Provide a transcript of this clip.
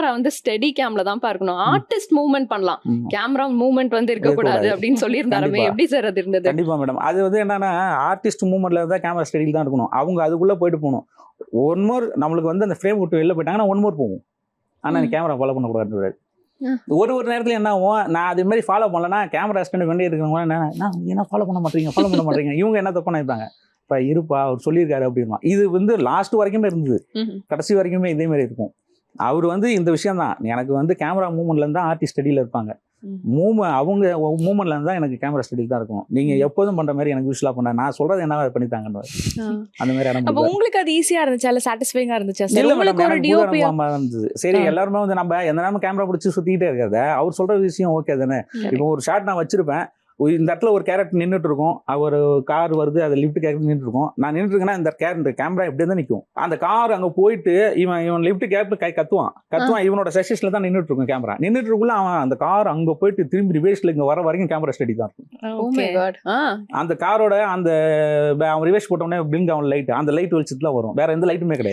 Camera வந்து steady கேம்ல தான் இருக்கணும். ஆர்டிஸ்ட் மூவ்மெண்ட் பண்ணலாம். கேமரா மூவ்மெண்ட் வந்து இருக்கக்கூடாது அப்படின்னு சொல்லியிருந்தாருமே. எப்படி சார் அது இருந்தது? கண்டிப்பா மேடம். அது வந்து என்னன்னா ஆர்டிஸ்ட் மூவ்மெண்ட்ல தான் கேமரா ஸ்டெடியில் தான் இருக்கணும். அவங்க அதுக்குள்ள போயிட்டு போகணும். ஒன் மோர் நம்மளுக்கு வந்து அந்த ஃப்ரேம் விட்டு வெளில போயிட்டாங்கன்னா ஒன் மோர் போகும். ஆனா நீ கேமரா ஃபாலோ பண்ணக்கூடாது. ஒரு நேரத்துல என்ன ஆகும், நான் அது மாதிரி ஃபாலோ பண்ணலன்னா கேமரா அசிஸ்டன்ட் வெளியே இருக்கிறவங்க என்ன ஃபாலோ பண்ண மாட்டீங்க இவங்க என்ன தப்பா நினைப்பாங்க. இப்போ இருப்பா அவர் சொல்லியிருக்காரு அப்படின்னா இது வந்து லாஸ்ட் வரைக்குமே இருந்தது. கடைசி வரைக்குமே இதே மாதிரி இருக்கும். அவர் வந்து இந்த விஷயம் தான் எனக்கு வந்து கேமரா மூவ்மெண்ட்ல இருந்தா ஆர்டிஸ்ட் ஸ்டடியில் இருப்பாங்க. அவங்க மூவ்மெண்ட்ல இருந்தா எனக்கு கேமரா ஸ்டடியில் தான் இருக்கும். நீங்க எப்போதும் பண்ற மாதிரி எனக்கு யூஸ்வலா பண்ண நான் சொல்றது என்ன பண்ணித்தாங்க அந்த மாதிரி. அப்ப உங்களுக்கு அது ஈஸியா இருந்துச்சா இல்ல சாட்டிஸ்ஃபைங்கா இருந்துச்சா? உங்களுக்கு ஒரு டிஓபி இருந்தது. சரி எல்லாருமே வந்து நம்ம எந்த நேரமும் கேமரா பிடிச்சி சுத்திக்கிட்டே இருக்காத. அவர் சொல்ற விஷயம் ஓகே தானே. இப்போ ஒரு ஷாட் நான் வச்சிருப்பேன். இந்த இடத்துல ஒரு கேரக்டர் நின்றுட்டு இருக்கும். ஒரு கார் வருது, அது லிஃப்ட் கேரக்டர் நின்றுட்டு இருக்கும். நான் நின்றுட்டு இருக்கேன்னா இந்த கேமரா இப்படி தான் நிற்கும். அந்த கார் அங்கே போயிட்டு இவன் லிஃப்ட் கேரக்டர் கத்துவான். இவனோட செஷன்ஸ்ல தான் நின்றுட்டு இருக்கும். கேமரா நின்றுட்டு இருக்குள்ள அவன் அந்த கார் அங்கே போயிட்டு திரும்பி ரிவேஸ்ல இங்கே வர வரைக்கும் கேமரா ஸ்டடி தான் இருக்கும். அந்த காரோட அந்த அவன் ரிவேஸ் போட்டோடனே பிளிங்க் அவன் லைட் அந்த லைட் வெளிச்சத்துல வரும். வேற எந்த லைட்டுமே கிடையாது.